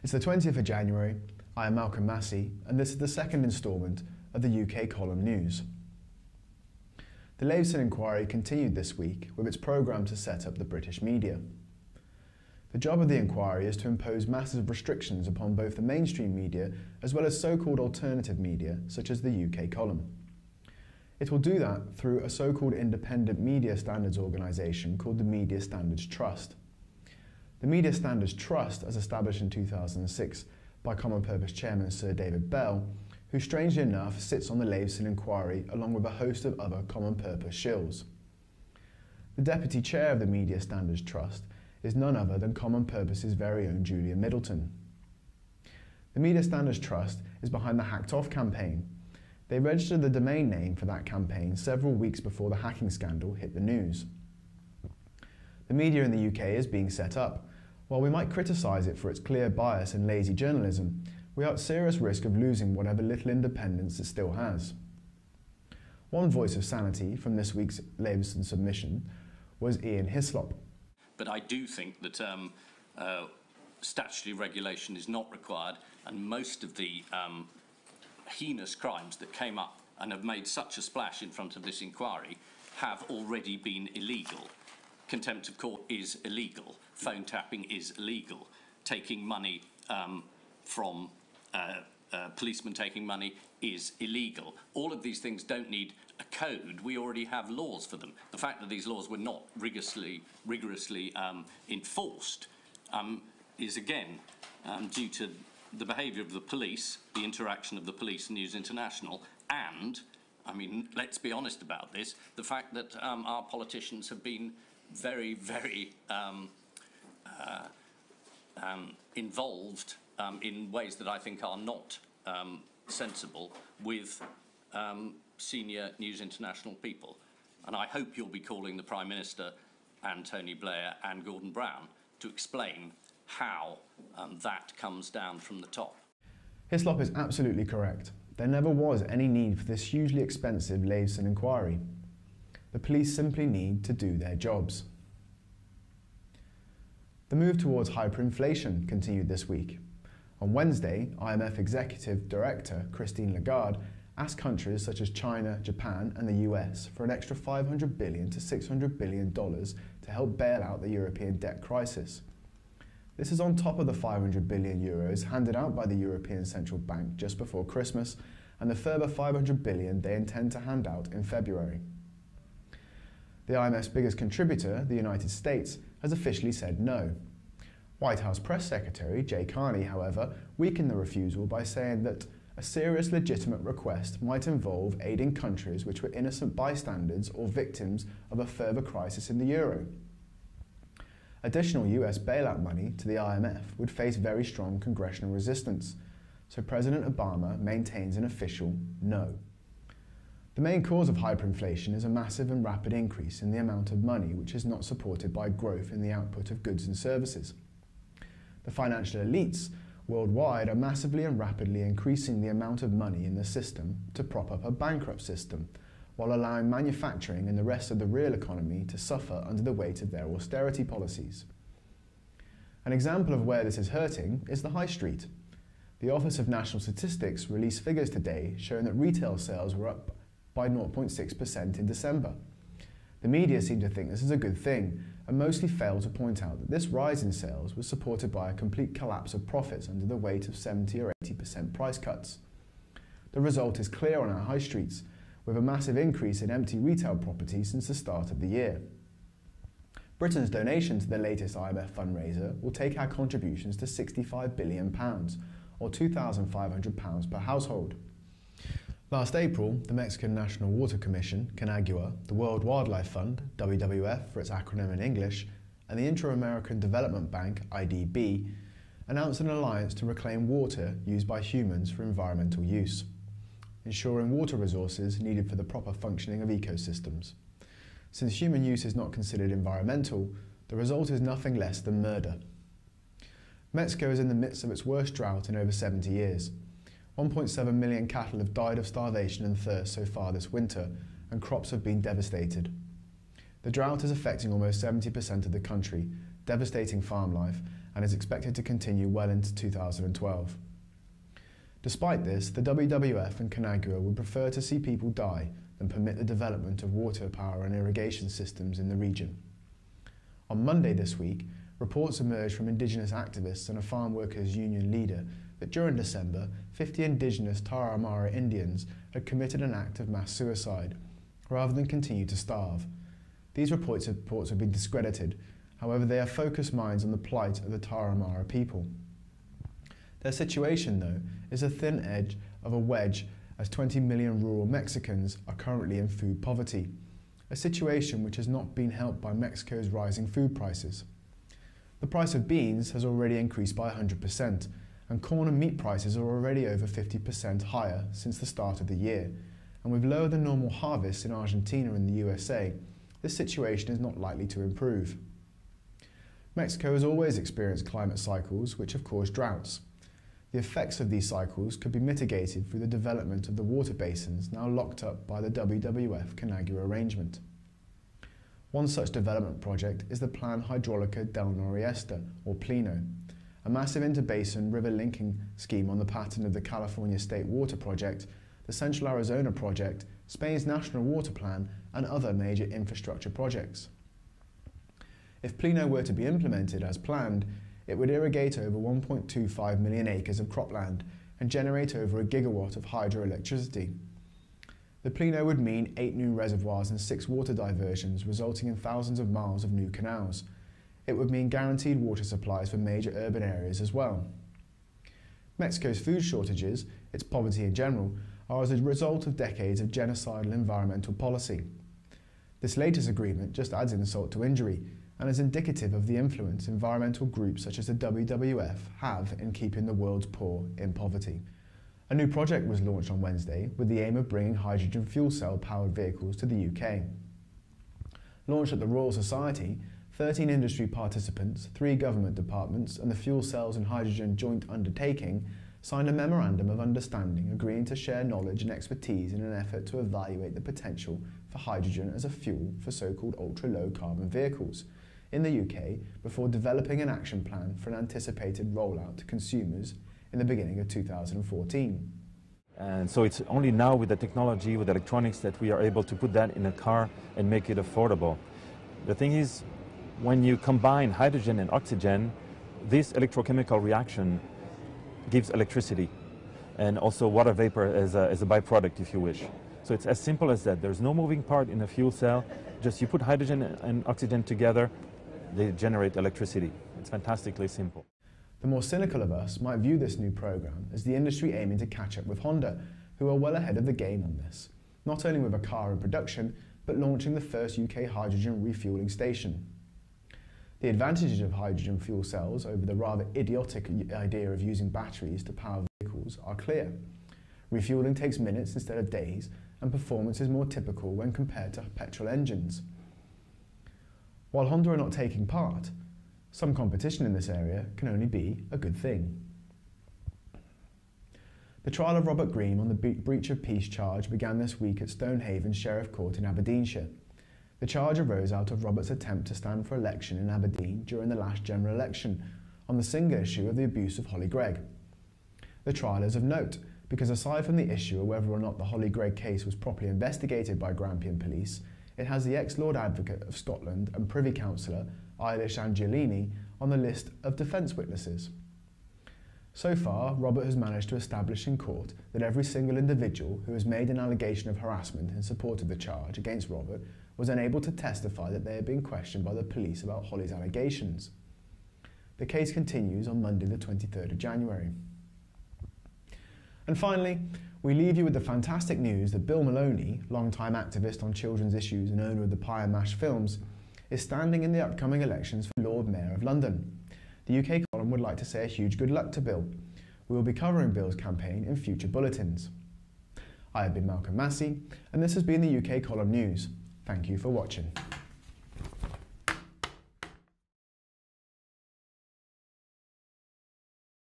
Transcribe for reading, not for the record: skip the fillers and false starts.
It's the 20th of January, I am Malcolm Massey, and this is the second instalment of the UK column news. The Leveson inquiry continued this week with its programme to set up the British media. The job of the inquiry is to impose massive restrictions upon both the mainstream media as well as so-called alternative media such as the UK column. It will do that through a so-called independent media standards organisation called the Media Standards Trust. The Media Standards Trust, as established in 2006 by Common Purpose Chairman Sir David Bell, who strangely enough sits on the Leveson inquiry along with a host of other Common Purpose shills. The Deputy Chair of the Media Standards Trust is none other than Common Purpose's very own Julia Middleton. The Media Standards Trust is behind the Hacked Off campaign. They registered the domain name for that campaign several weeks before the hacking scandal hit the news. The media in the UK is being set up. While we might criticise it for its clear bias and lazy journalism, we are at serious risk of losing whatever little independence it still has. One voice of sanity from this week's Leveson submission was Ian Hislop. But I do think that statutory regulation is not required, and most of the heinous crimes that came up and have made such a splash in front of this inquiry have already been illegal. Contempt of court is illegal. Phone tapping is illegal. Taking money from policemen taking money is illegal. All of these things don't need a code. We already have laws for them. The fact that these laws were not rigorously enforced is again due to the behaviour of the police, the interaction of the police and News International, and, I mean, let's be honest about this, the fact that our politicians have been very, very involved in ways that I think are not sensible with senior News International people. And I hope you'll be calling the Prime Minister and Tony Blair and Gordon Brown to explain how that comes down from the top. Hislop is absolutely correct. There never was any need for this hugely expensive Leveson inquiry. The police simply need to do their jobs. The move towards hyperinflation continued this week. On Wednesday, IMF Executive Director Christine Lagarde asked countries such as China, Japan and the US for an extra $500 billion to $600 billion to help bail out the European debt crisis. This is on top of the 500 billion euros handed out by the European Central Bank just before Christmas and the further 500 billion they intend to hand out in February. The IMF's biggest contributor, the United States, has officially said no. White House Press Secretary Jay Carney, however, weakened the refusal by saying that a serious legitimate request might involve aiding countries which were innocent bystanders or victims of a further crisis in the euro. Additional US bailout money to the IMF would face very strong congressional resistance, so President Obama maintains an official no. The main cause of hyperinflation is a massive and rapid increase in the amount of money which is not supported by growth in the output of goods and services. The financial elites worldwide are massively and rapidly increasing the amount of money in the system to prop up a bankrupt system, while allowing manufacturing and the rest of the real economy to suffer under the weight of their austerity policies. An example of where this is hurting is the high street. The Office of National Statistics released figures today showing that retail sales were up by 0.6% in December. The media seem to think this is a good thing and mostly fail to point out that this rise in sales was supported by a complete collapse of profits under the weight of 70 or 80% price cuts. The result is clear on our high streets, with a massive increase in empty retail property since the start of the year. Britain's donation to the latest IMF fundraiser will take our contributions to £65 billion, or £2,500 per household. Last April, the Mexican National Water Commission, CONAGUA, the World Wildlife Fund, WWF for its acronym in English, and the Inter-American Development Bank, IDB, announced an alliance to reclaim water used by humans for environmental use, ensuring water resources needed for the proper functioning of ecosystems. Since human use is not considered environmental, the result is nothing less than murder. Mexico is in the midst of its worst drought in over 70 years. 1.7 million cattle have died of starvation and thirst so far this winter, and crops have been devastated. The drought is affecting almost 70% of the country, devastating farm life, and is expected to continue well into 2012. Despite this, the WWF and Canagua would prefer to see people die than permit the development of water power and irrigation systems in the region. On Monday this week, reports emerged from Indigenous activists and a farm workers' union leader that during December, 50 Indigenous Tarahumara Indians had committed an act of mass suicide, rather than continue to starve. These reports have been discredited, however they have focused minds on the plight of the Tarahumara people. Their situation, though, is a thin edge of a wedge, as 20 million rural Mexicans are currently in food poverty, a situation which has not been helped by Mexico's rising food prices. The price of beans has already increased by 100%, and corn and meat prices are already over 50% higher since the start of the year, and with lower than normal harvests in Argentina and the USA, this situation is not likely to improve. Mexico has always experienced climate cycles which have caused droughts. The effects of these cycles could be mitigated through the development of the water basins now locked up by the WWF Canagua arrangement. One such development project is the Plan Hidrolica del Noroeste, or PLINO, a massive interbasin river linking scheme on the pattern of the California State Water Project, the Central Arizona Project, Spain's National Water Plan, and other major infrastructure projects. If PLINO were to be implemented as planned, it would irrigate over 1.25 million acres of cropland and generate over 1 gigawatt of hydroelectricity. The PLINO would mean 8 new reservoirs and 6 water diversions, resulting in thousands of miles of new canals. It would mean guaranteed water supplies for major urban areas as well. Mexico's food shortages, its poverty in general, are as a result of decades of genocidal environmental policy. This latest agreement just adds insult to injury and is indicative of the influence environmental groups such as the WWF have in keeping the world's poor in poverty. A new project was launched on Wednesday with the aim of bringing hydrogen fuel cell powered vehicles to the UK. Launched at the Royal Society, 13 industry participants, 3 government departments and the Fuel Cells and Hydrogen Joint Undertaking signed a memorandum of understanding agreeing to share knowledge and expertise in an effort to evaluate the potential for hydrogen as a fuel for so-called ultra-low carbon vehicles in the UK before developing an action plan for an anticipated rollout to consumers in the beginning of 2014. And so it's only now with the technology, with electronics, that we are able to put that in a car and make it affordable. The thing is, when you combine hydrogen and oxygen, this electrochemical reaction gives electricity and also water vapor as a byproduct, if you wish. So it's as simple as that. There's no moving part in a fuel cell. Just you put hydrogen and oxygen together, they generate electricity. It's fantastically simple. The more cynical of us might view this new program as the industry aiming to catch up with Honda, who are well ahead of the game on this, not only with a car in production, but launching the first UK hydrogen refuelling station. The advantages of hydrogen fuel cells over the rather idiotic idea of using batteries to power vehicles are clear. Refuelling takes minutes instead of days, and performance is more typical when compared to petrol engines. While Honda are not taking part, some competition in this area can only be a good thing. The trial of Robert Green on the breach of peace charge began this week at Stonehaven Sheriff Court in Aberdeenshire. The charge arose out of Robert's attempt to stand for election in Aberdeen during the last general election on the single issue of the abuse of Holly Gregg. The trial is of note because aside from the issue of whether or not the Holly Gregg case was properly investigated by Grampian Police, it has the ex-Lord Advocate of Scotland and Privy Councillor Eilish Angelini on the list of defence witnesses. So far, Robert has managed to establish in court that every single individual who has made an allegation of harassment in support of the charge against Robert was unable to testify that they had been questioned by the police about Holly's allegations. The case continues on Monday the 23rd of January. And finally, we leave you with the fantastic news that Bill Maloney, long-time activist on children's issues and owner of the Pie and Mash films, is standing in the upcoming elections for Lord Mayor of London. The UK column would like to say a huge good luck to Bill. We will be covering Bill's campaign in future bulletins. I have been Malcolm Massey, and this has been the UK Column News. Thank you for watching.